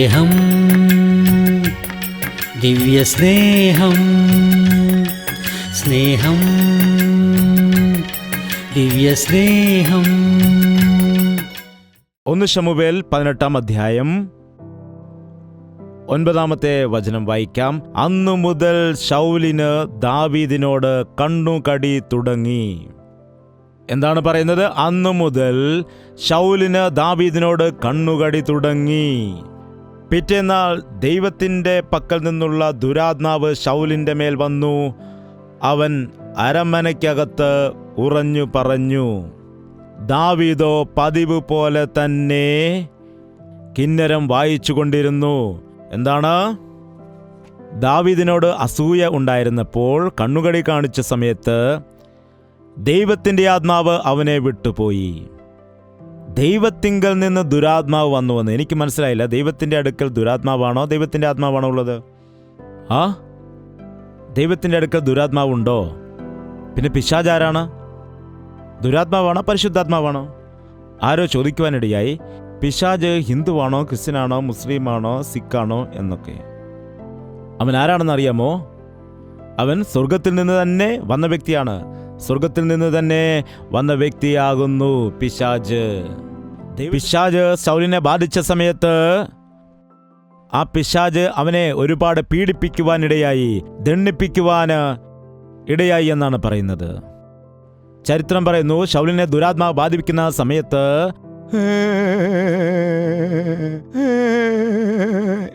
സ്നേഹം, ദിവ്യസ്നേഹം, സ്നേഹം, ദിവ്യസ്നേഹം. 1 ശമൂവേൽ 18 അധ്യായം 9 വചനം വായിക്കാം. അന്നു മുതൽ ശൗലിന് ദാവീദിനോട് കണ്ണുകടി തുടങ്ങി. എന്താണ് പറയുന്നത്? അന്നു മുതൽ ശൗലിന് ദാവീദിനോട് കണ്ണുകടി തുടങ്ങി. പിറ്റേന്നാൾ ദൈവത്തിൻ്റെ പക്കൽ നിന്നുള്ള ദുരാത്മാവ് ശൗലിൻ്റെ മേൽ വന്നു. അവൻ അരമനയ്ക്കകത്ത് ഉറഞ്ഞു പറഞ്ഞു. ദാവീദോ പതിവ് പോലെ തന്നെ കിന്നരം വായിച്ചു കൊണ്ടിരുന്നു. എന്താണ്? ദാവീദിനോട് അസൂയ ഉണ്ടായിരുന്നപ്പോൾ കണ്ണുകടി കാണിച്ച സമയത്ത് ദൈവത്തിൻ്റെ ആത്മാവ് അവനെ വിട്ടുപോയി. ദൈവത്തിങ്കൽ നിന്ന് ദുരാത്മാവ് വന്നുവെന്ന് എനിക്ക് മനസ്സിലായില്ല. ദൈവത്തിൻ്റെ അടുക്കൽ ദുരാത്മാവാണോ ദൈവത്തിൻ്റെ ആത്മാവാണോ ഉള്ളത്? ദൈവത്തിൻ്റെ അടുക്കൽ ദുരാത്മാവുണ്ടോ? പിന്നെ പിശാചാരാണ്? ദുരാത്മാവാണോ പരിശുദ്ധാത്മാവാണോ? ആരോ ചോദിക്കുവാനിടയായി, പിശാജ് ഹിന്ദുവാണോ ക്രിസ്ത്യനാണോ മുസ്ലിമാണോ സിഖാണോ എന്നൊക്കെ. അവൻ ആരാണെന്ന് അറിയാമോ? അവൻ സ്വർഗത്തിൽ നിന്ന് തന്നെ വന്ന വ്യക്തിയാണ്. സ്വർഗത്തിൽ നിന്ന് തന്നെ വന്ന വ്യക്തിയാകുന്നു പിശാജ്. പിശാജ് ശൗലിനെ ബാധിച്ച സമയത്ത് ആ പിശാജ് അവനെ ഒരുപാട് പീഡിപ്പിക്കുവാനിടയായി, ദണ്ഡിപ്പിക്കുവാന് ഇടയായി എന്നാണ് പറയുന്നത്. ചരിത്രം പറയുന്നു, ശൗലിനെ ദുരാത്മാവ് ബാധിക്കുന്ന സമയത്ത്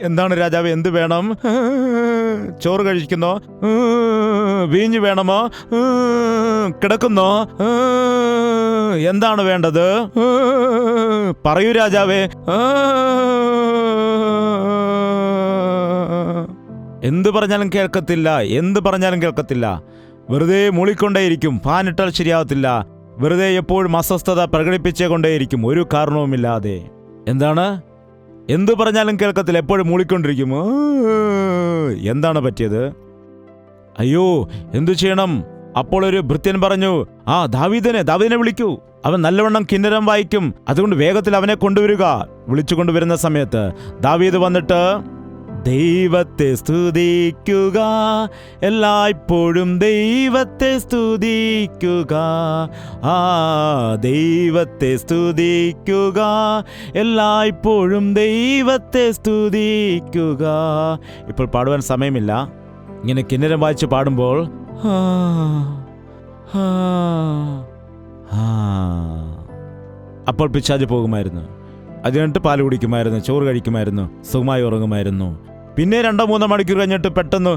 എന്താണ് രാജാവ്, എന്ത് വേണം? ചോറ് കഴിക്കുന്നോ? വീഞ്ഞു വേണമോ? കിടക്കുന്നോ? എന്താണ് വേണ്ടത്? പറയൂ രാജാവേ. എന്ത് പറഞ്ഞാലും കേൾക്കത്തില്ല, എന്ത് പറഞ്ഞാലും കേൾക്കത്തില്ല. വെറുതെ മൂളിക്കൊണ്ടേയിരിക്കും. ഫാനിട്ടാൽ ശരിയാവത്തില്ല. വെറുതെ എപ്പോഴും അസ്വസ്ഥത പ്രകടിപ്പിച്ചേ കൊണ്ടേയിരിക്കും, ഒരു കാരണവുമില്ലാതെ. എന്താണ്? എന്ത് പറഞ്ഞാലും കേൾക്കത്തില്ല, എപ്പോഴും മൂളിക്കൊണ്ടിരിക്കും. എന്താണ് പറ്റിയത്? അയ്യോ, എന്തു ചെയ്യണം? അപ്പോൾ ഒരു ഭൃത്യൻ പറഞ്ഞു, ദാവീദിനെ വിളിക്കൂ, അവൻ നല്ലവണ്ണം കിന്നരം വായിക്കും, അതുകൊണ്ട് വേഗത്തിൽ അവനെ കൊണ്ടുവരിക. വിളിച്ചു കൊണ്ടുവരുന്ന സമയത്ത് ദാവീദ് വന്നിട്ട്, ദൈവത്തെ സ്തുതിക്കുക, എല്ലായ്പ്പോഴും ദൈവത്തെ സ്തുതിക്കുക, ദൈവത്തെ സ്തുതിക്കുക, എല്ലായ്പ്പോഴും ദൈവത്തെ സ്തുതിക്കുക. ഇപ്പോൾ പാടുവാൻ സമയമില്ല. ഇങ്ങനെ കിന്നരം വായിച്ച് പാടുമ്പോൾ അപ്പോൾ പിശാച് പോകുമായിരുന്നു. അത് കഴിഞ്ഞിട്ട് പാല് കുടിക്കുമായിരുന്നു, ചോറ് കഴിക്കുമായിരുന്നു, സുഖമായി ഉറങ്ങുമായിരുന്നു. പിന്നെ 2-3 മണിക്കൂർ കഴിഞ്ഞിട്ട് പെട്ടെന്ന്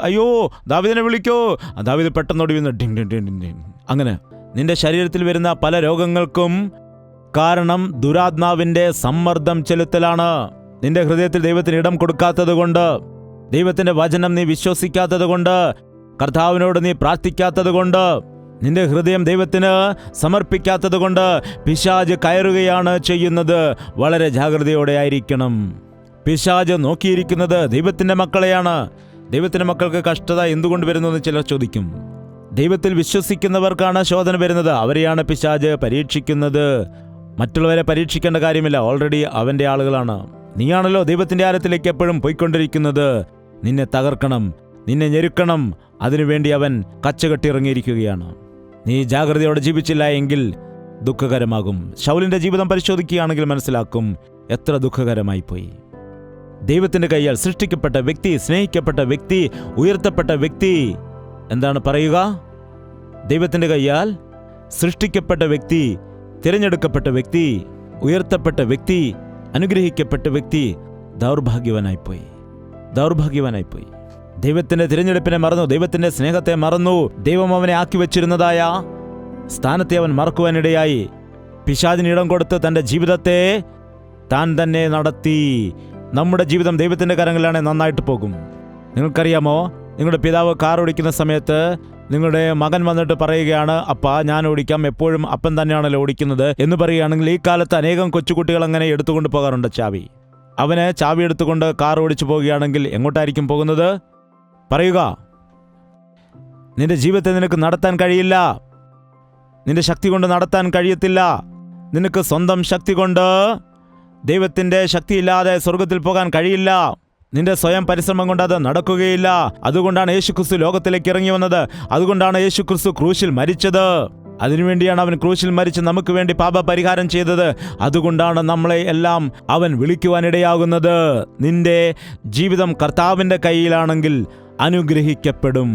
അയ്യോ ദാവീദിനെ വിളിക്കോ. ദാവീദ് പെട്ടെന്നോടി വീണ് ഡിങ് ഡിങ് ഡിങ് ഡിങ്. അങ്ങനെ നിന്റെ ശരീരത്തിൽ വരുന്ന പല രോഗങ്ങൾക്കും കാരണം ദുരാത്മാവിൻ്റെ സമ്മർദ്ദം ചെലുത്തലാണ്. നിന്റെ ഹൃദയത്തിൽ ദൈവത്തിന് ഇടം കൊടുക്കാത്തത് കൊണ്ട്, ദൈവത്തിൻ്റെ വചനം നീ വിശ്വസിക്കാത്തത് കൊണ്ട്, കർത്താവിനോട് നീ പ്രാർത്ഥിക്കാത്തത് കൊണ്ട്, നിന്റെ ഹൃദയം ദൈവത്തിന് സമർപ്പിക്കാത്തത് കൊണ്ട് പിശാച് കയറുകയാണ് ചെയ്യുന്നത്. വളരെ ജാഗ്രതയോടെ ആയിരിക്കണം. പിശാച് നോക്കിയിരിക്കുന്നത് ദൈവത്തിൻ്റെ മക്കളെയാണ്. ദൈവത്തിൻ്റെ മക്കൾക്ക് കഷ്ടത എന്തുകൊണ്ട് വരുന്നു എന്ന് ചിലർ ചോദിക്കും. ദൈവത്തിൽ വിശ്വസിക്കുന്നവർക്കാണ് ശോധന വരുന്നത്. അവരെയാണ് പിശാച് പരീക്ഷിക്കുന്നത്. മറ്റുള്ളവരെ പരീക്ഷിക്കേണ്ട കാര്യമില്ല, ഓൾറെഡി അവൻ്റെ ആളുകളാണ്. നീയാണല്ലോ ദൈവത്തിൻ്റെ ആഴത്തിലേക്ക് എപ്പോഴും പോയിക്കൊണ്ടിരിക്കുന്നത്. നിന്നെ തകർക്കണം, നിന്നെ ഞെരുക്കണം, അതിനുവേണ്ടി അവൻ കച്ചകെട്ടിറങ്ങിയിരിക്കുകയാണ്. നീ ജാഗ്രതയോടെ ജീവിച്ചില്ല എങ്കിൽ ദുഃഖകരമാകും. ശൗലിൻ്റെ ജീവിതം പരിശോധിക്കുകയാണെങ്കിൽ മനസ്സിലാക്കും എത്ര ദുഃഖകരമായി പോയി. ദൈവത്തിൻ്റെ കയ്യാൽ സൃഷ്ടിക്കപ്പെട്ട വ്യക്തി, സ്നേഹിക്കപ്പെട്ട വ്യക്തി, ഉയർത്തപ്പെട്ട വ്യക്തി. എന്താണ് പറയുക? ദൈവത്തിൻ്റെ കയ്യാൽ സൃഷ്ടിക്കപ്പെട്ട വ്യക്തി, തിരഞ്ഞെടുക്കപ്പെട്ട വ്യക്തി, ഉയർത്തപ്പെട്ട വ്യക്തി, അനുഗ്രഹിക്കപ്പെട്ട വ്യക്തി ദൗർഭാഗ്യവാനായിപ്പോയി. ദൈവത്തിന്റെ തിരഞ്ഞെടുപ്പിനെ മറന്നു, ദൈവത്തിന്റെ സ്നേഹത്തെ മറന്നു. ദൈവം അവനെ ആക്കി വെച്ചിരുന്നതായ സ്ഥാനത്തെ അവൻ മറക്കുവാനിടയായി. പിശാചിന് ഇടം കൊടുത്ത് തൻ്റെ ജീവിതത്തെ താൻ തന്നെ നടത്തി. നമ്മുടെ ജീവിതം ദൈവത്തിൻ്റെ കരങ്ങളിലാണ്, നന്നായിട്ട് പോകും. നിങ്ങൾക്കറിയാമോ, നിങ്ങളുടെ പിതാവ് കാർ ഓടിക്കുന്ന സമയത്ത് നിങ്ങളുടെ മകൻ വന്നിട്ട് പറയുകയാണ്, അപ്പാ ഞാൻ ഓടിക്കാം, എപ്പോഴും അപ്പൻ തന്നെയാണല്ലോ ഓടിക്കുന്നത് എന്ന് പറയുകയാണെങ്കിൽ, ഈ കാലത്ത് അനേകം കൊച്ചുകുട്ടികൾ അങ്ങനെ എടുത്തുകൊണ്ട് പോകാറുണ്ട് ചാവി. അവന് ചാവി എടുത്തുകൊണ്ട് കാർ ഓടിച്ചു പോവുകയാണെങ്കിൽ എങ്ങോട്ടായിരിക്കും പോകുന്നത്? പറയുക. നിന്റെ ജീവിതത്തെ നിനക്ക് നടത്താൻ കഴിയില്ല. നിന്റെ ശക്തി കൊണ്ട് നടത്താൻ കഴിയത്തില്ല. നിനക്ക് സ്വന്തം ശക്തി കൊണ്ട് ദൈവത്തിൻ്റെ ശക്തിയില്ലാതെ സ്വർഗത്തിൽ പോകാൻ കഴിയില്ല. നിന്റെ സ്വയം പരിശ്രമം കൊണ്ട് അത് നടക്കുകയില്ല. അതുകൊണ്ടാണ് യേശുക്രിസ്തു ലോകത്തിലേക്ക് ഇറങ്ങി വന്നത്. അതുകൊണ്ടാണ് യേശുക്രിസ്തു ക്രൂശിൽ മരിച്ചത്. അതിനുവേണ്ടിയാണ് അവൻ ക്രൂശിൽ മരിച്ച് നമുക്ക് വേണ്ടി പാപപരിഹാരം ചെയ്തത്. അതുകൊണ്ടാണ് നമ്മളെ എല്ലാം അവൻ വിളിക്കുവാനിടയാകുന്നത്. നിന്റെ ജീവിതം കർത്താവിൻ്റെ കയ്യിലാണെങ്കിൽ അനുഗ്രഹിക്കപ്പെടും.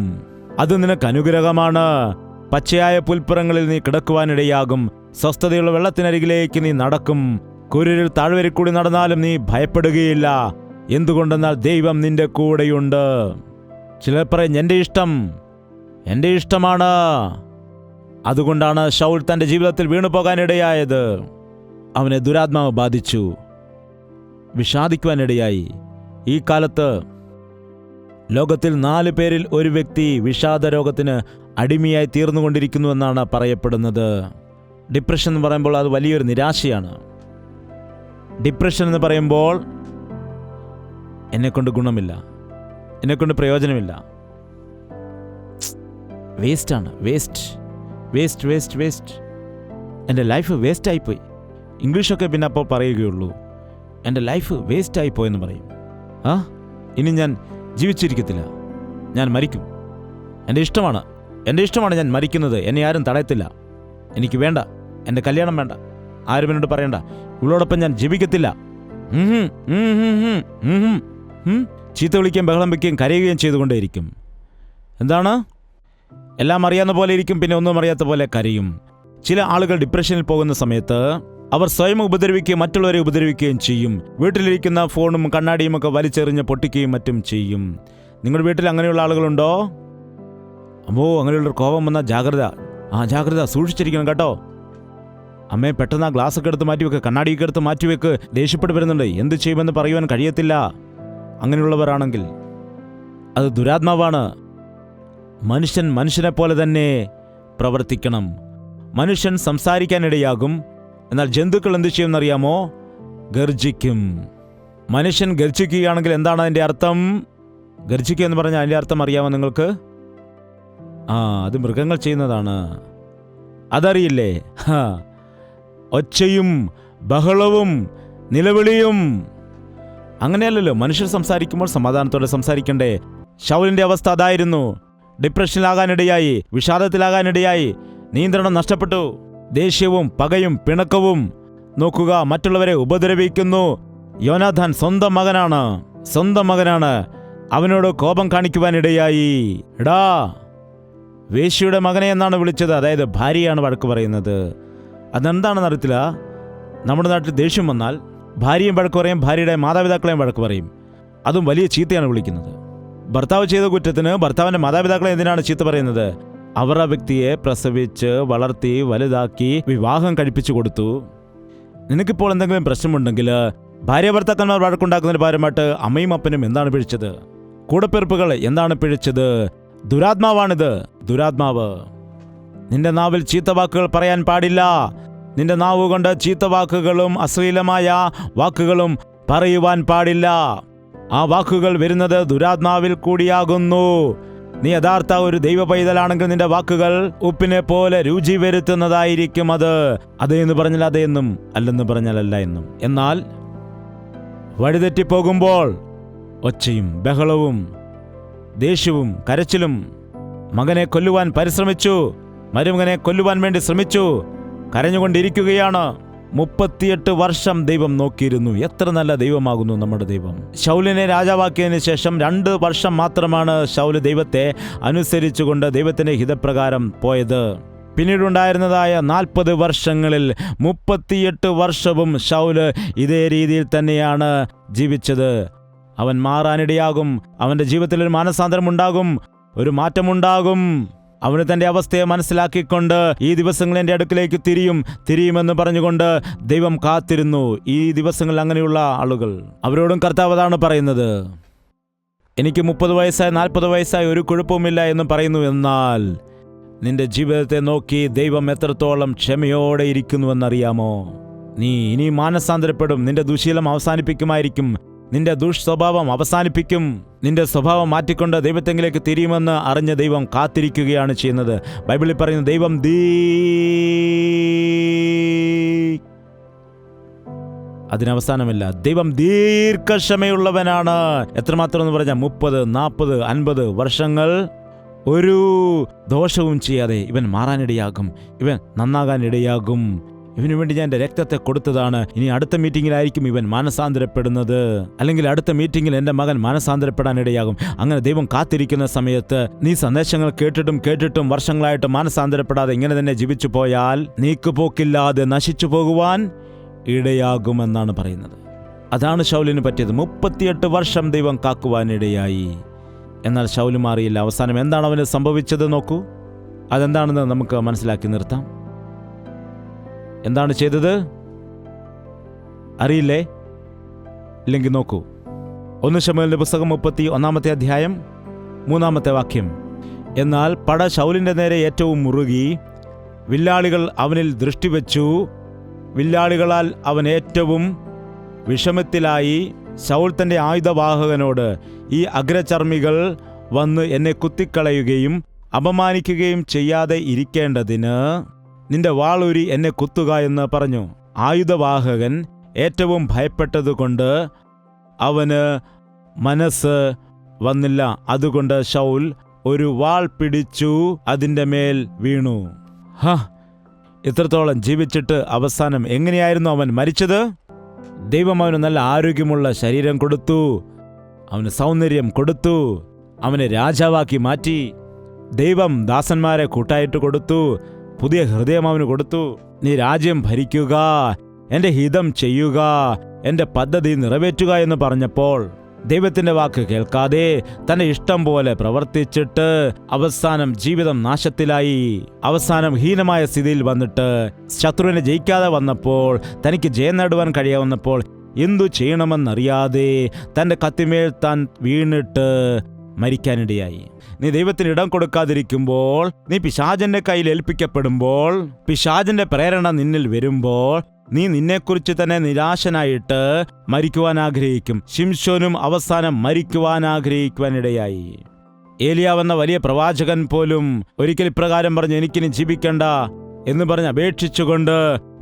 അത് നിനക്ക് അനുഗ്രഹമാണ്. പച്ചയായ പുൽപ്പുറങ്ങളിൽ നീ കിടക്കുവാനിടയാകും. സ്വസ്ഥതയുള്ള വെള്ളത്തിനരികിലേക്ക് നീ നടക്കും. കുരിരിൽ താഴ്വരയിൽ കൂടി നടന്നാലും നീ ഭയപ്പെടുകയില്ല. എന്തുകൊണ്ടെന്നാൽ ദൈവം നിന്റെ കൂടെയുണ്ട്. ചിലർ പറയും, എൻ്റെ ഇഷ്ടമാണ്. അതുകൊണ്ടാണ് ശൗൽ തൻ്റെ ജീവിതത്തിൽ വീണു പോകാനിടയായത്. അവനെ ദുരാത്മാവ് ബാധിച്ചു, വിഷാദിക്കുവാനിടയായി. ഈ കാലത്ത് ലോകത്തിൽ 4 പേരിൽ ഒരു വ്യക്തി വിഷാദ രോഗത്തിന് അടിമയായി തീർന്നുകൊണ്ടിരിക്കുന്നുവെന്നാണ് പറയപ്പെടുന്നത്. ഡിപ്രഷൻ എന്ന് പറയുമ്പോൾ അത് വലിയൊരു നിരാശയാണ്. ഡിപ്രഷൻ എന്ന് പറയുമ്പോൾ എന്നെക്കൊണ്ട് ഗുണമില്ല, എന്നെക്കൊണ്ട് പ്രയോജനമില്ല, വേസ്റ്റാണ്, വേസ്റ്റ്, എൻ്റെ ലൈഫ് വേസ്റ്റായിപ്പോയി. ഇംഗ്ലീഷൊക്കെ പിന്നെ അപ്പോൾ പറയുകയുള്ളൂ. എൻ്റെ ലൈഫ് വേസ്റ്റായിപ്പോയെന്ന് പറയും. ഇനി ഞാൻ ജീവിച്ചിരിക്കത്തില്ല, ഞാൻ മരിക്കും. എൻ്റെ ഇഷ്ടമാണ് ഞാൻ മരിക്കുന്നത്. എന്നെ ആരും തടയത്തില്ല. എനിക്ക് വേണ്ട, എൻ്റെ കല്യാണം വേണ്ട, ആരും എന്നോട് പറയണ്ട, ഇവളോടൊപ്പം ഞാൻ ജീവിക്കത്തില്ല. ചീത്ത വിളിക്കുകയും ബഹളം വയ്ക്കുകയും കരയുകയും ചെയ്തുകൊണ്ടേയിരിക്കും. എന്താണ്? എല്ലാം അറിയാവുന്ന പോലെ ഇരിക്കും, പിന്നെ ഒന്നും അറിയാത്ത പോലെ കരയും. ചില ആളുകൾ ഡിപ്രഷനിൽ പോകുന്ന സമയത്ത് അവർ സ്വയം ഉപദ്രവിക്കുകയും മറ്റുള്ളവരെ ഉപദ്രവിക്കുകയും ചെയ്യും. വീട്ടിലിരിക്കുന്ന ഫോണും കണ്ണാടിയും ഒക്കെ വലിച്ചെറിഞ്ഞ് പൊട്ടിക്കുകയും മറ്റും ചെയ്യും. നിങ്ങളുടെ വീട്ടിൽ അങ്ങനെയുള്ള ആളുകളുണ്ടോ? അങ്ങനെയുള്ള കോപം വന്നാൽ ജാഗ്രത, സൂക്ഷിച്ചിരിക്കണം കേട്ടോ. അമ്മേ, പെട്ടെന്ന് ആ ഗ്ലാസ്സൊക്കെ എടുത്ത് മാറ്റിവെക്ക്, കണ്ണാടിയൊക്കെ എടുത്ത് മാറ്റിവെക്ക്. ദേഷ്യപ്പെട്ട് വരുന്നുണ്ട്, എന്ത് ചെയ്യുമെന്ന് പറയുവാൻ കഴിയത്തില്ല. അങ്ങനെയുള്ളവരാണെങ്കിൽ അത് ദുരാത്മാവാണ്. മനുഷ്യനെ പോലെ തന്നെ പ്രവർത്തിക്കണം. മനുഷ്യൻ സംസാരിക്കാനിടയാകും, എന്നാൽ ജന്തുക്കൾ എന്ത് ചെയ്യുമെന്നറിയാമോ? ഗർജിക്കും. മനുഷ്യൻ ഗർജിക്കുകയാണെങ്കിൽ എന്താണ് അതിൻ്റെ അർത്ഥം? ഗർജിക്കുക എന്ന് പറഞ്ഞാൽ അതിൻ്റെ അർത്ഥം അറിയാമോ നിങ്ങൾക്ക്? അത് മൃഗങ്ങൾ ചെയ്യുന്നതാണ്. അതറിയില്ലേ? ഒച്ചയും ബഹളവും നിലവിളിയും. അങ്ങനെയല്ലല്ലോ മനുഷ്യർ സംസാരിക്കുമ്പോൾ സമാധാനത്തോടെ സംസാരിക്കണ്ടേ. ശൗലിൻ്റെ അവസ്ഥ അതായിരുന്നു. ഡിപ്രഷനിലാകാനിടയായി, വിഷാദത്തിലാകാനിടയായി, നിയന്ത്രണം നഷ്ടപ്പെട്ടു. ദേഷ്യവും പകയും പിണക്കവും. നോക്കുക, മറ്റുള്ളവരെ ഉപദ്രവിക്കുന്നു. യോനാഥാൻ സ്വന്തം മകനാണ്. അവനോട് കോപം കാണിക്കുവാനിടയായി. എടാ, വേശ്യയുടെ മകനെ എന്നാണ് വിളിച്ചത്. അതായത് ഭാര്യയാണ് വഴക്ക് പറയുന്നത്. അതെന്താണെന്ന് അറിയത്തില്ല. നമ്മുടെ നാട്ടിൽ ദേഷ്യം വന്നാൽ ഭാര്യയും വഴക്ക് പറയും, ഭാര്യയുടെ മാതാപിതാക്കളെയും വഴക്ക് പറയും. അതും വലിയ ചീത്തയാണ് വിളിക്കുന്നത്. ഭർത്താവ് ചെയ്ത കുറ്റത്തിന് ഭർത്താവിൻ്റെ മാതാപിതാക്കളെ എന്തിനാണ് ചീത്ത പറയുന്നത്? അവർ ആ വ്യക്തിയെ പ്രസവിച്ച് വളർത്തി വലുതാക്കി വിവാഹം കഴിപ്പിച്ചു കൊടുത്തു. നിനക്കിപ്പോൾ എന്തെങ്കിലും പ്രശ്നമുണ്ടെങ്കിൽ ഭാര്യ ഭർത്താക്കന്മാർ വഴക്കുണ്ടാക്കുന്നതിന് പകരമായിട്ട് അമ്മയും അപ്പനും എന്താണ് പിഴച്ചത്? കൂടപ്പിറപ്പുകൾ എന്താണ് പിഴച്ചത്? ദുരാത്മാവാണിത്, ദുരാത്മാവ്. നിന്റെ നാവിൽ ചീത്ത വാക്കുകൾ പറയാൻ പാടില്ല. നിന്റെ നാവ് കൊണ്ട് ചീത്ത വാക്കുകളും അശ്ലീലമായ വാക്കുകളും പറയുവാൻ പാടില്ല. ആ വാക്കുകൾ വരുന്നത് ദുരാത്മാവിൽ കൂടിയാകുന്നു. നീ യഥാർത്ഥ ഒരു ദൈവ പൈതലാണെങ്കിൽ നിന്റെ വാക്കുകൾ ഉപ്പിനെ പോലെ രുചി വരുത്തുന്നതായിരിക്കും. അത് എന്ന് പറഞ്ഞാൽ അതെന്നും, അല്ലെന്ന് പറഞ്ഞാൽ അല്ല എന്നും. എന്നാൽ വഴിതെറ്റിപ്പോകുമ്പോൾ ഒച്ചയും ബഹളവും ദേഷ്യവും കരച്ചിലും, മകനെ കൊല്ലുവാൻ പരിശ്രമിച്ചു, മരുമകനെ കൊല്ലുവാൻ വേണ്ടി ശ്രമിച്ചു, കരഞ്ഞുകൊണ്ടിരിക്കുകയാണ്. 38 വർഷം ദൈവം നോക്കിയിരുന്നു. എത്ര നല്ല ദൈവമാകുന്നു നമ്മുടെ ദൈവം. ശൗലിനെ രാജാവാക്കിയതിന് ശേഷം 2 വർഷം മാത്രമാണ് ശൗല് ദൈവത്തെ അനുസരിച്ചുകൊണ്ട് ദൈവത്തിന്റെ ഹിതപ്രകാരം പോയത്. പിന്നീടുണ്ടായിരുന്നതായ 40 വർഷങ്ങളിൽ 38 വർഷവും ശൗല് ഇതേ രീതിയിൽ തന്നെയാണ് ജീവിച്ചത്. അവൻ മാറാനിടയാകും. അവന്റെ ജീവിതത്തിൽ ഒരു മാനസാന്തരം ഉണ്ടാകും, ഒരു മാറ്റമുണ്ടാകും. അവന് തന്റെ അവസ്ഥയെ മനസ്സിലാക്കിക്കൊണ്ട് ഈ ദിവസങ്ങൾ എൻ്റെ അടുക്കിലേക്ക് തിരിയുമെന്ന് പറഞ്ഞുകൊണ്ട് ദൈവം കാത്തിരുന്നു. ഈ ദിവസങ്ങളിൽ അങ്ങനെയുള്ള ആളുകൾ, അവരോടും കർത്താവ് അതാണ് പറയുന്നത്. എനിക്ക് 30 വയസ്സായി 40 വയസ്സായി ഒരു കുഴപ്പവുമില്ല എന്ന് പറയുന്നു. എന്നാൽ നിന്റെ ജീവിതത്തെ നോക്കി ദൈവം എത്രത്തോളം ക്ഷമയോടെ ഇരിക്കുന്നുവെന്നറിയാമോ? നീ ഇനി മാനസാന്തരപ്പെടും. നിന്റെ ദുശീലം അവസാനിപ്പിക്കുമായിരിക്കും. നിന്റെ ദുഷ്സ്വഭാവം അവസാനിപ്പിക്കും. നിന്റെ സ്വഭാവം മാറ്റിക്കൊണ്ട് ദൈവത്തെങ്കിലേക്ക് തിരിയുമെന്ന് അറിഞ്ഞ ദൈവം കാത്തിരിക്കുകയാണ് ചെയ്യുന്നത്. ബൈബിളിൽ പറയുന്ന ദൈവം അതിനവസാനമില്ല. ദൈവം ദീർഘക്ഷമയുള്ളവനാണ്. എത്രമാത്രം എന്ന് പറഞ്ഞാൽ 30, 40, 50 വർഷങ്ങൾ ഒരു ദോഷവും ചെയ്യാതെ ഇവൻ മാറാനിടയാകും, ഇവൻ നന്നാകാനിടയാകും. ഇവന് വേണ്ടി ഞാൻ എൻ്റെ രക്തത്തെ കൊടുത്തതാണ്. ഇനി അടുത്ത മീറ്റിങ്ങിലായിരിക്കും ഇവൻ മാനസാന്തരപ്പെടുന്നത്, അല്ലെങ്കിൽ അടുത്ത മീറ്റിങ്ങിൽ എൻ്റെ മകൻ മാനസാന്തരപ്പെടാനിടയാകും. അങ്ങനെ ദൈവം കാത്തിരിക്കുന്ന സമയത്ത് നീ സന്ദേശങ്ങൾ കേട്ടിട്ടും വർഷങ്ങളായിട്ട് മാനസാന്തരപ്പെടാതെ ഇങ്ങനെ തന്നെ ജീവിച്ചു പോയാൽ നീക്കുപോക്കില്ലാതെ നശിച്ചു പോകുവാൻ ഇടയാകുമെന്നാണ് പറയുന്നത്. അതാണ് ശൗലിന് പറ്റിയത്. 38 വർഷം ദൈവം കാക്കുവാനിടയായി. എന്നാൽ ശൗല് മാറിയില്ല. അവസാനം എന്താണ് അവന് സംഭവിച്ചത് നോക്കൂ. അതെന്താണെന്ന് നമുക്ക് മനസ്സിലാക്കി നിർത്താം. എന്താണ് ചെയ്തത് അറിയില്ലേ? ഇല്ലെങ്കിൽ നോക്കൂ. 1 ശമൂവേലിന്റെ പുസ്തകം 31 അധ്യായം 3 വാക്യം. എന്നാൽ പട ശൗലിന്റെ നേരെ ഏറ്റവും മുറുകി, വില്ലാളികൾ അവനിൽ ദൃഷ്ടിവെച്ചു. വില്ലാളികളാൽ അവൻ ഏറ്റവും വിഷമത്തിലായി. ശൗൽ തൻ്റെ ആയുധവാഹകനോട്, ഈ അഗ്രചർമ്മികൾ വന്ന് എന്നെ കുത്തിക്കളയുകയും അപമാനിക്കുകയും ചെയ്യാതെ ഇരിക്കേണ്ടതിന് നിന്റെ വാളൂരി എന്നെ കുത്തുക എന്ന് പറഞ്ഞു. ആയുധവാഹകൻ ഏറ്റവും ഭയപ്പെട്ടതുകൊണ്ട് അവന് മനസ്സ് വന്നില്ല. അതുകൊണ്ട് ശൗൽ ഒരു വാൾ പിടിച്ചു അതിൻ്റെ മേൽ വീണു. ഇത്രത്തോളം ജീവിച്ചിട്ട് അവസാനം എങ്ങനെയായിരുന്നു അവൻ മരിച്ചത്? ദൈവം അവന് നല്ല ആരോഗ്യമുള്ള ശരീരം കൊടുത്തു, അവന് സൗന്ദര്യം കൊടുത്തു, അവനെ രാജാവാക്കി മാറ്റി. ദൈവം ദാസന്മാരെ കൂട്ടായിട്ട് കൊടുത്തു, പുതിയ ഹൃദയം അവന് കൊടുത്തു. നീ രാജ്യം ഭരിക്കുക, എൻ്റെ ഹിതം ചെയ്യുക, എൻ്റെ പദ്ധതി നിറവേറ്റുക എന്ന് പറഞ്ഞപ്പോൾ ദൈവത്തിൻ്റെ വാക്ക് കേൾക്കാതെ തൻ്റെ ഇഷ്ടം പോലെ പ്രവർത്തിച്ചിട്ട് അവസാനം ജീവിതം നാശത്തിലായി. അവസാനം ഹീനമായ സ്ഥിതിയിൽ വന്നിട്ട് ശത്രുവിനെ ജയിക്കാതെ വന്നപ്പോൾ, തനിക്ക് ജയം നേടുവാൻ കഴിയാവുന്നപ്പോൾ എന്തു ചെയ്യണമെന്നറിയാതെ തൻ്റെ കത്തിമേൽ താൻ വീണിട്ട് മരിക്കാനിടയായി. നീ ദൈവത്തിന് ഇടം കൊടുക്കാതിരിക്കുമ്പോൾ, നീ പിശാചന്റെ കയ്യിൽ ഏൽപ്പിക്കപ്പെടുമ്പോൾ, പിശാചന്റെ പ്രേരണ നിന്നിൽ വരുമ്പോൾ, നീ നിന്നെക്കുറിച്ച് തന്നെ നിരാശനായിട്ട് മരിക്കുവാൻ ആഗ്രഹിക്കും. ശിംശോനും അവസാനം മരിക്കുവാൻ ആഗ്രഹിക്കുവാനിടയായി. ഏലിയാവെന്ന വലിയ പ്രവാചകൻ പോലും ഒരിക്കൽ ഇപ്രകാരം പറഞ്ഞു, എനിക്കിനി ജീവിക്കണ്ട എന്ന് പറഞ്ഞ് അപേക്ഷിച്ചുകൊണ്ട്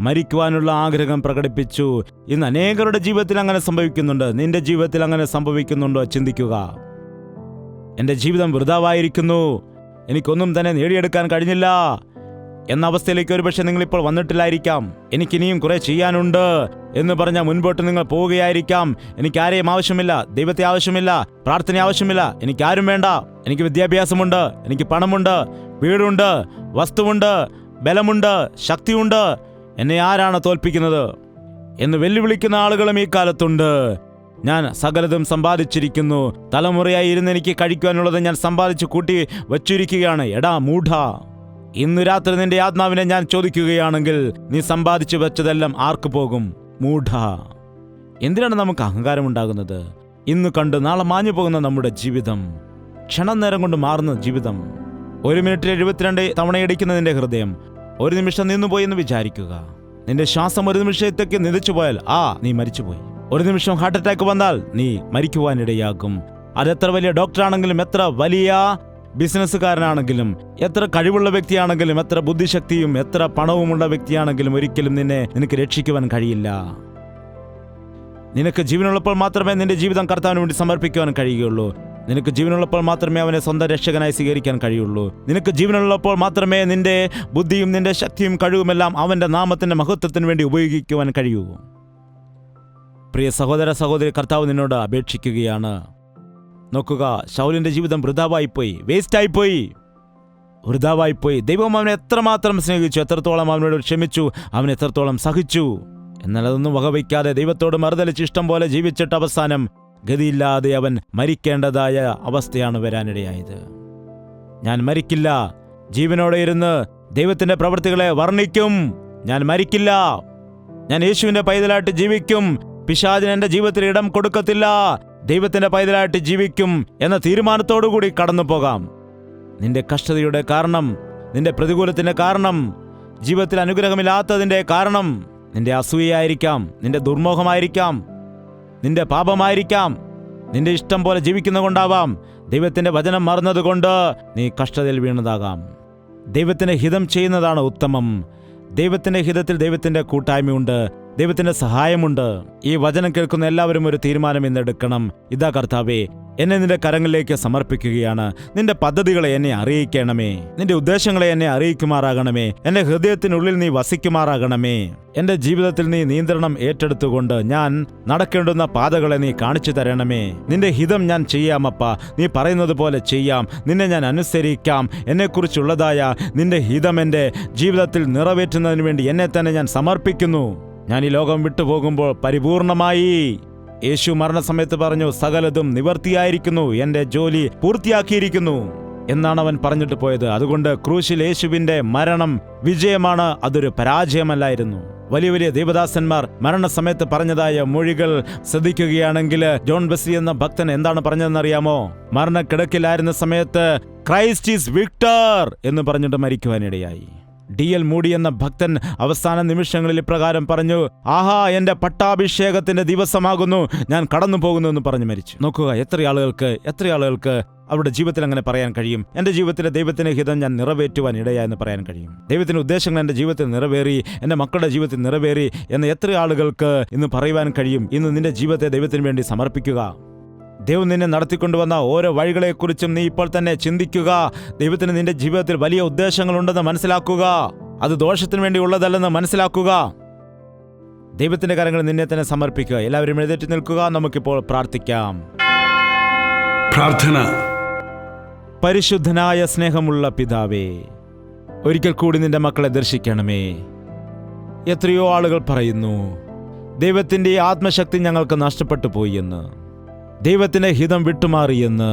മരിക്കുവാനുള്ള ആഗ്രഹം പ്രകടിപ്പിച്ചു. ഇന്ന് അനേകരുടെ ജീവിതത്തിൽ അങ്ങനെ സംഭവിക്കുന്നുണ്ട്. നിന്റെ ജീവിതത്തിൽ അങ്ങനെ സംഭവിക്കുന്നുണ്ടോ? ചിന്തിക്കുക. എൻ്റെ ജീവിതം വൃഥാവായിരിക്കുന്നു, എനിക്കൊന്നും തന്നെ നേടിയെടുക്കാൻ കഴിഞ്ഞില്ല എന്ന അവസ്ഥയിലേക്ക് ഒരുപക്ഷെ നിങ്ങളിപ്പോൾ വന്നിട്ടില്ലായിരിക്കാം. എനിക്കിനിയും കുറെ ചെയ്യാനുണ്ട് എന്ന് പറഞ്ഞാൽ മുൻപോട്ട് നിങ്ങൾ പോവുകയായിരിക്കാം. എനിക്കാരെയും ആവശ്യമില്ല, ദൈവത്തെ ആവശ്യമില്ല, പ്രാർത്ഥന ആവശ്യമില്ല, എനിക്കാരും വേണ്ട. എനിക്ക് വിദ്യാഭ്യാസമുണ്ട്, എനിക്ക് പണമുണ്ട്, വീടുണ്ട്, വസ്തുവുണ്ട്, ബലമുണ്ട്, ശക്തിയുണ്ട്, എന്നെ ആരാണ് തോൽപ്പിക്കുന്നത് എന്ന് വെല്ലുവിളിക്കുന്ന ആളുകളും ഈ കാലത്തുണ്ട്. ഞാൻ സകലതും സമ്പാദിച്ചിരിക്കുന്നു, തലമുറയായി ഇരുന്ന് എനിക്ക് കഴിക്കുവാനുള്ളത് ഞാൻ സമ്പാദിച്ചു കൂട്ടി വച്ചിരിക്കുകയാണ്. എടാ മൂഢ, ഇന്ന് രാത്രി നിന്റെ ആത്മാവിനെ ഞാൻ ചോദിക്കുകയാണെങ്കിൽ നീ സമ്പാദിച്ചു വെച്ചതെല്ലാം ആർക്ക് പോകും? മൂഢ. എന്തിനാണ് നമുക്ക് അഹങ്കാരമുണ്ടാകുന്നത്? ഇന്ന് കണ്ട് നാളെ മാഞ്ഞു പോകുന്ന നമ്മുടെ ജീവിതം, ക്ഷണം നേരം കൊണ്ട് മാറുന്ന ജീവിതം. 1 മിനിറ്റിൽ 72 തവണയടിക്കുന്ന നിന്റെ ഹൃദയം ഒരു നിമിഷം നിന്നുപോയി എന്ന് വിചാരിക്കുക. നിന്റെ ശ്വാസം ഒരു നിമിഷത്തേക്ക് നിലച്ചു പോയാൽ നീ മരിച്ചുപോയി. ഒരു നിമിഷം ഹാർട്ട് അറ്റാക്ക് വന്നാൽ നീ മരിക്കുവാനിടയാകും. അതെത്ര വലിയ ഡോക്ടറാണെങ്കിലും, എത്ര വലിയ ബിസിനസ്സുകാരനാണെങ്കിലും, എത്ര കഴിവുള്ള വ്യക്തിയാണെങ്കിലും, എത്ര ബുദ്ധിശക്തിയും എത്ര പണവുമുള്ള വ്യക്തിയാണെങ്കിലും ഒരിക്കലും നിനക്ക് രക്ഷിക്കുവാൻ കഴിയില്ല. നിനക്ക് ജീവനുള്ളപ്പോൾ മാത്രമേ നിന്റെ ജീവിതം കർത്താവിന് വേണ്ടി സമർപ്പിക്കുവാൻ കഴിയുകയുള്ളൂ. നിനക്ക് ജീവനുള്ളപ്പോൾ മാത്രമേ അവനെ സ്വന്തം രക്ഷകനായി സ്വീകരിക്കാൻ കഴിയുള്ളൂ. നിനക്ക് ജീവനുള്ളപ്പോൾ മാത്രമേ നിന്റെ ബുദ്ധിയും നിന്റെ ശക്തിയും കഴിവുമെല്ലാം അവൻ്റെ നാമത്തിൻ്റെ മഹത്വത്തിന് വേണ്ടി ഉപയോഗിക്കുവാൻ കഴിയൂ. പ്രിയ സഹോദര സഹോദരി, കർത്താവ് നിന്നോട് അപേക്ഷിക്കുകയാണ്. നോക്കുക, ശൗലിന്റെ ജീവിതം വൃഥാവായിപ്പോയി, വേസ്റ്റായിപ്പോയി, വൃഥാവായിപ്പോയി. ദൈവം അവനെ എത്രമാത്രം സ്നേഹിച്ചു, എത്രത്തോളം അവനോട് ക്ഷമിച്ചു, അവൻ എത്രത്തോളം സഹിച്ചു. എന്നാൽ അതൊന്നും വകവയ്ക്കാതെ ദൈവത്തോട് മറുതലിച്ച് ഇഷ്ടം പോലെ ജീവിച്ചിട്ട് അവസാനം ഗതിയില്ലാതെ അവൻ മരിക്കേണ്ടതായ അവസ്ഥയാണ് വരാനിടയായത്. ഞാൻ മരിക്കില്ല, ജീവനോടെ ഇരുന്ന് ദൈവത്തിന്റെ പ്രവൃത്തികളെ വർണ്ണിക്കും. ഞാൻ മരിക്കില്ല, ഞാൻ യേശുവിന്റെ പൈതലായിട്ട് ജീവിക്കും. പിശാചിന് എന്റെ ജീവിതത്തിൽ ഇടം കൊടുക്കത്തില്ല, ദൈവത്തിന്റെ പൈതലായിട്ട് ജീവിക്കും എന്ന തീരുമാനത്തോടുകൂടി കടന്നു പോകാം. നിന്റെ കഷ്ടതയുടെ കാരണം, നിന്റെ പ്രതികൂലത്തിന്റെ കാരണം, ജീവിതത്തിൽ അനുഗ്രഹമില്ലാത്തതിന്റെ കാരണം നിന്റെ അസൂയയായിരിക്കാം, നിന്റെ ദുർമോഹമായിരിക്കാം, നിന്റെ പാപമായിരിക്കാം, നിന്റെ ഇഷ്ടം പോലെ ജീവിക്കുന്നതുകൊണ്ടാവാം. ദൈവത്തിന്റെ വചനം മറന്നതുകൊണ്ട് നീ കഷ്ടതയിൽ വീണതാകാം. ദൈവത്തിന്റെ ഹിതം ചെയ്യുന്നതാണ് ഉത്തമം. ദൈവത്തിന്റെ ഹിതത്തിൽ ദൈവത്തിന്റെ കൂട്ടായ്മയുണ്ട്. ദൈവത്തിന്റെ സഹായമുണ്ട്. ഈ വചനം കേൾക്കുന്ന എല്ലാവരും ഒരു തീരുമാനം ഇന്നെടുക്കണം. ഇതാ കർത്താവേ, എന്നെ നിന്റെ കരങ്ങളിലേക്ക് സമർപ്പിക്കുകയാണ്. നിന്റെ പദ്ധതികളെ എന്നെ അറിയിക്കണമേ. നിന്റെ ഉദ്ദേശങ്ങളെ എന്നെ അറിയിക്കുമാറാകണമേ. എന്റെ ഹൃദയത്തിനുള്ളിൽ നീ വസിക്കുമാറാകണമേ. എന്റെ ജീവിതത്തിൽ നീ നിയന്ത്രണം ഏറ്റെടുത്തുകൊണ്ട് ഞാൻ നടക്കേണ്ടുന്ന പാതകളെ നീ കാണിച്ചു തരണമേ. നിന്റെ ഹിതം ഞാൻ ചെയ്യാമപ്പ. നീ പറയുന്നത് പോലെ ചെയ്യാം. നിന്നെ ഞാൻ അനുസരിക്കാം. എന്നെക്കുറിച്ചുള്ളതായ നിന്റെ ഹിതം എൻ്റെ ജീവിതത്തിൽ നിറവേറ്റുന്നതിന് വേണ്ടി എന്നെ തന്നെ ഞാൻ സമർപ്പിക്കുന്നു. ഞാൻ ഈ ലോകം വിട്ടുപോകുമ്പോൾ പരിപൂർണമായി യേശു മരണസമയത്ത് പറഞ്ഞു, സകലതും നിവർത്തിയായിരിക്കുന്നു, എൻ്റെ ജോലി പൂർത്തിയാക്കിയിരിക്കുന്നു എന്നാണ് അവൻ പറഞ്ഞിട്ട് പോയത്. അതുകൊണ്ട് ക്രൂശിൽ യേശുവിന്റെ മരണം വിജയമാണ്, അതൊരു പരാജയമല്ലായിരുന്നു. വലിയ വലിയ ദേവദാസന്മാർ മരണസമയത്ത് പറഞ്ഞതായ മൊഴികൾ ശ്രദ്ധിക്കുകയാണെങ്കിൽ ജോൺ വെസ്ലി എന്ന ഭക്തൻ എന്താണ് പറഞ്ഞതെന്നറിയാമോ? മരണക്കിടക്കിലായിരുന്ന സമയത്ത് ക്രൈസ്റ്റ് ഈസ് വിക്ടർ എന്ന് പറഞ്ഞിട്ട് മരിക്കുവാനിടയായി. D.L. മൂഡി എന്ന ഭക്തൻ അവസാന നിമിഷങ്ങളിൽ ഇപ്രകാരം പറഞ്ഞു, ആഹാ, എന്റെ പട്ടാഭിഷേകത്തിന്റെ ദിവസമാകുന്നു, ഞാൻ കടന്നു പോകുന്നു എന്ന് പറഞ്ഞു മരിച്ചു. നോക്കുക, എത്ര ആളുകൾക്ക് അവരുടെ ജീവിതത്തിൽ അങ്ങനെ പറയാൻ കഴിയും? എൻ്റെ ജീവിതത്തിലെ ദൈവത്തിന്റെ ഹിതം ഞാൻ നിറവേറ്റുവാൻ ഇടയായെന്ന് പറയാൻ കഴിയും. ദൈവത്തിന്റെ ഉദ്ദേശങ്ങൾ എൻ്റെ ജീവിതത്തിൽ നിറവേറി, എൻ്റെ മക്കളുടെ ജീവിതത്തിൽ നിറവേറി എന്ന് എത്ര ആളുകൾക്ക് ഇന്ന് പറയുവാൻ കഴിയും? ഇന്ന് നിന്റെ ജീവിതത്തെ ദൈവത്തിന് വേണ്ടി സമർപ്പിക്കുക. ദൈവം നിന്നെ നടത്തിക്കൊണ്ടുവന്ന ഓരോ വഴികളെക്കുറിച്ചും നീ ഇപ്പോൾ തന്നെ ചിന്തിക്കുക. ദൈവത്തിന് നിന്റെ ജീവിതത്തിൽ വലിയ ഉദ്ദേശങ്ങളുണ്ടെന്ന് മനസ്സിലാക്കുക. അത് ദോഷത്തിന് വേണ്ടി ഉള്ളതല്ലെന്ന് മനസ്സിലാക്കുക. ദൈവത്തിന്റെ കരങ്ങൾ നിന്നെ തന്നെ സമർപ്പിക്കുക. എല്ലാവരും എഴുന്നേറ്റ് നിൽക്കുക. നമുക്കിപ്പോൾ പ്രാർത്ഥിക്കാം. പ്രാർത്ഥന. പരിശുദ്ധനായ സ്നേഹമുള്ള പിതാവേ, ഒരിക്കൽ കൂടി നിന്റെ മക്കളെ ദർശിക്കണമേ. എത്രയോ ആളുകൾ പറയുന്നു, ദൈവത്തിന്റെ ആത്മശക്തി ഞങ്ങൾക്ക് നഷ്ടപ്പെട്ടു പോയി എന്ന്, ദൈവത്തിന്റെ ഹിതം വിട്ടുമാറിയെന്ന്,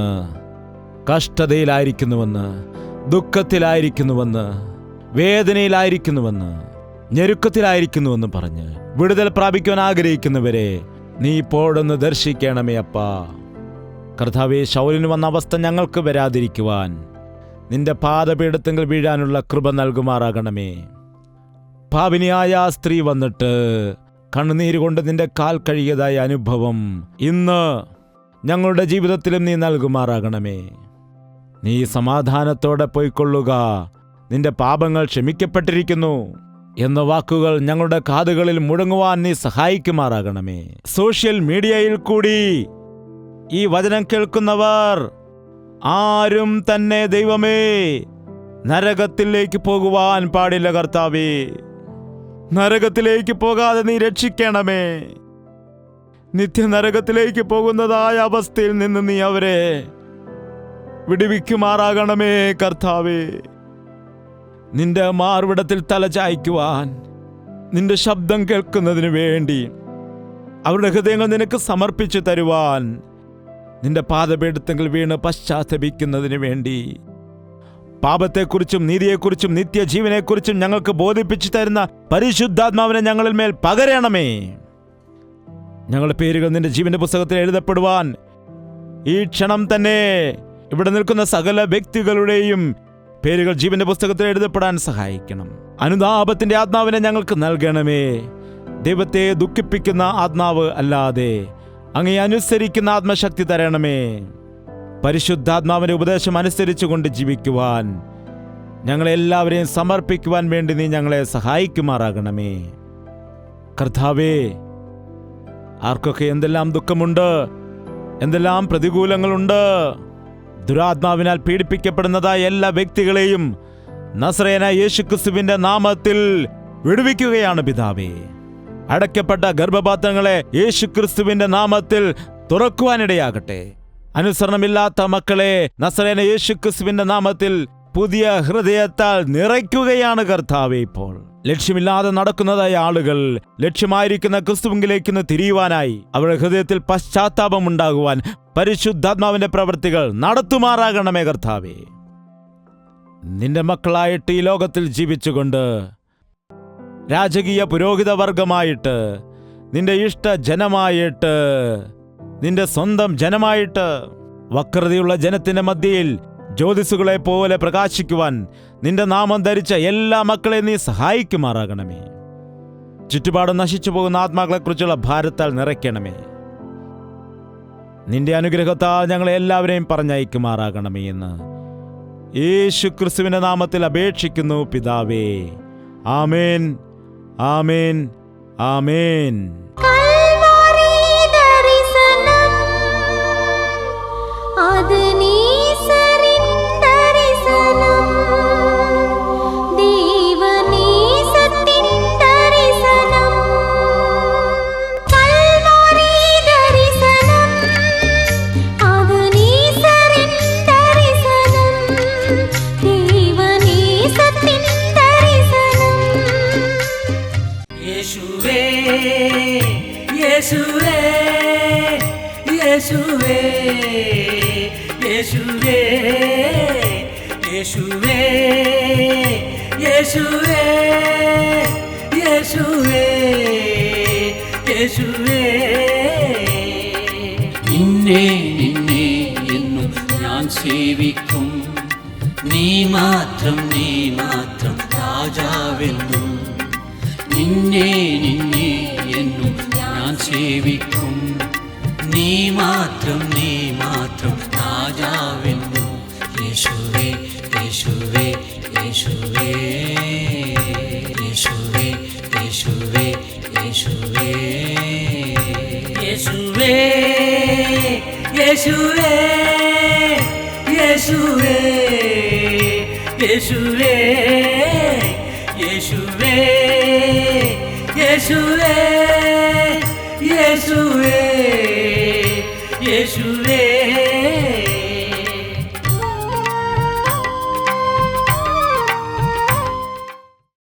കഷ്ടതയിലായിരിക്കുന്നുവെന്ന്, ദുഃഖത്തിലായിരിക്കുന്നുവെന്ന്, വേദനയിലായിരിക്കുന്നുവെന്ന്, ഞെരുക്കത്തിലായിരിക്കുന്നുവെന്ന് പറഞ്ഞ് വിടുതൽ പ്രാപിക്കുവാൻ ആഗ്രഹിക്കുന്നവരെ നീ ഇപ്പോഴൊന്ന് ദർശിക്കണമേ അപ്പാ. കർത്താവേ, ശൗലിന് വന്ന അവസ്ഥ ഞങ്ങൾക്ക് വരാതിരിക്കുവാൻ നിന്റെ പാദപീഠത്തിൽ വീഴാനുള്ള കൃപ നൽകുമാറാകണമേ. പാപിനിയായ ആ സ്ത്രീ വന്നിട്ട് കണ്ണുനീര് കൊണ്ട് നിന്റെ കാൽ കഴുകിയതായ അനുഭവം ഇന്ന് ഞങ്ങളുടെ ജീവിതത്തിലും നീ നൽകുമാറാകണമേ. നീ സമാധാനത്തോടെ പോയിക്കൊള്ളുക, നിന്റെ പാപങ്ങൾ ക്ഷമിക്കപ്പെട്ടിരിക്കുന്നു എന്ന വാക്കുകൾ ഞങ്ങളുടെ കാതുകളിൽ മുഴങ്ങുവാൻ നീ സഹായിക്കുമാറാകണമേ. സോഷ്യൽ മീഡിയയിൽ കൂടി ഈ വചനം കേൾക്കുന്നവർ ആരും തന്നെ ദൈവമേ നരകത്തിലേക്ക് പോകുവാൻ പാടില്ല. കർത്താവേ, നരകത്തിലേക്ക് പോകാതെ നീ രക്ഷിക്കണമേ. നിത്യനരകത്തിലേക്ക് പോകുന്നതായ അവസ്ഥയിൽ നിന്ന് നീ അവരെ വിടുവിക്കുമാറാകണമേ. കർത്താവേ, നിന്റെ മാർവിടത്തിൽ തലചായ്ക്കുവാൻ, നിന്റെ ശബ്ദം കേൾക്കുന്നതിന് വേണ്ടി അവരുടെ ഹൃദയങ്ങൾ നിനക്ക് സമർപ്പിച്ചു തരുവാൻ, നിന്റെ പാദപീഠത്തിൽ വീണ് പശ്ചാത്തപിക്കുന്നതിന് വേണ്ടി, പാപത്തെക്കുറിച്ചും നീതിയെക്കുറിച്ചും നിത്യജീവനെക്കുറിച്ചും ഞങ്ങൾക്ക് ബോധിപ്പിച്ചു തരുന്ന പരിശുദ്ധാത്മാവിനെ ഞങ്ങളിൽ മേൽ പകരണമേ. ഞങ്ങളുടെ പേരുകൾ നിന്റെ ജീവന്റെ പുസ്തകത്തിൽ എഴുതപ്പെടുവാൻ ഈ ക്ഷണം തന്നെ ഇവിടെ നിൽക്കുന്ന സകല വ്യക്തികളുടെയും പേരുകൾ ജീവന്റെ പുസ്തകത്തിൽ എഴുതപ്പെടാൻ സഹായിക്കണം. അനുതാപത്തിന്റെ ആത്മാവിനെ ഞങ്ങൾക്ക് നൽകണമേ. ദൈവത്തെ ദുഃഖിപ്പിക്കുന്ന ആത്മാവ് അല്ലാതെ അങ്ങേ അനുസരിക്കുന്ന ആത്മശക്തി തരണമേ. പരിശുദ്ധാത്മാവിന്റെ ഉപദേശം അനുസരിച്ചുകൊണ്ട് ജീവിക്കുവാൻ ഞങ്ങളെല്ലാവരെയും സമർപ്പിക്കുവാൻ വേണ്ടി നീ ഞങ്ങളെ സഹായിക്കുമാറാകണമേ. കർത്താവേ, ആർക്കൊക്കെ എന്തെല്ലാം ദുഃഖമുണ്ട്, എന്തെല്ലാം പ്രതികൂലങ്ങളുണ്ട്, ദുരാത്മാവിനാൽ പീഡിപ്പിക്കപ്പെടുന്നതായ എല്ലാ വ്യക്തികളെയും നസറേയനായ യേശുക്രിസ്തുവിന്റെ നാമത്തിൽ വിടുവിക്കുകയാണ് പിതാവേ. അടയ്ക്കപ്പെട്ട ഗർഭപാത്രങ്ങളെ യേശുക്രിസ്തുവിന്റെ നാമത്തിൽ തുറക്കുവാനിടയാകട്ടെ. അനുസരണമില്ലാത്ത മക്കളെ നസറേയനായ യേശുക്രിസ്തുവിന്റെ നാമത്തിൽ പുതിയ ഹൃദയത്താൽ നിറയ്ക്കുകയാണ് കർത്താവേ. ഇപ്പോൾ ലക്ഷ്യമില്ലാതെ നടക്കുന്നതായ ആളുകൾ ലക്ഷ്യമായിരിക്കുന്ന ക്രിസ്തുവിലേക്ക് തിരിയുവാനായി അവരുടെ ഹൃദയത്തിൽ പശ്ചാത്താപം ഉണ്ടാകുവാൻ പരിശുദ്ധാത്മാവിന്റെ പ്രവൃത്തികൾ നടത്തുമാറാകണമേ. കർത്താവേ, നിന്റെ മക്കളായിട്ട് ഈ ലോകത്തിൽ ജീവിച്ചുകൊണ്ട് രാജകീയ പുരോഹിത വർഗമായിട്ട്, നിന്റെ ഇഷ്ട ജനമായിട്ട്, നിന്റെ സ്വന്തം ജനമായിട്ട് വക്രതയുള്ള ജനത്തിന്റെ മധ്യയിൽ ജ്യോതിസുകളെ പോലെ പ്രകാശിക്കുവാൻ നിന്റെ നാമം ധരിച്ച എല്ലാ മക്കളെ നീ സഹായിക്കുമാറാകണമേ. ചുറ്റുപാടും നശിച്ചു പോകുന്ന ആത്മാക്കളെക്കുറിച്ചുള്ള ഭാരത്താൽ നിറയ്ക്കണമേ. നിന്റെ അനുഗ്രഹത്താൽ ഞങ്ങളെ എല്ലാവരെയും പറഞ്ഞയക്കുമാറാകണമേ എന്ന് യേശുക്രിസ്തുവിന്റെ നാമത്തിൽ അപേക്ഷിക്കുന്നു പിതാവേ. ആമേൻ, ആമേൻ, ആമേൻ. കൽവരി ദർശനം അത് നീസരിൻ ദർശനം ദൈവനീസത്തിൻ ദർശനം കൽവരി ദർശനം അത് നീസരിൻ ദർശനം ദൈവനീസത്തിൻ ദർശനം യേശുവേ യേശുവേ യേശുവേ യേശുവേ യേശുവേ യേശുവേ യേശുവേ യേശുവേ നിന്നെ നിന്നെ എന്നും ഞാൻ സേവിക്കും നീ മാത്രം രാജാവെന്നും നിന്നെ നിന്നെ എന്നും ഞാൻ സേവിക്കും നീ മാത്രം രാജാവെന്നും യേശുവേ യേശുവേ യേശുവേ യേശുവേ യേശുവേ യേശുവേ യേശുവേ യേശുവേ യേശുവേ യേശുവേ യേശുവേ യേശുവേ യേശുവേ യേശുവേ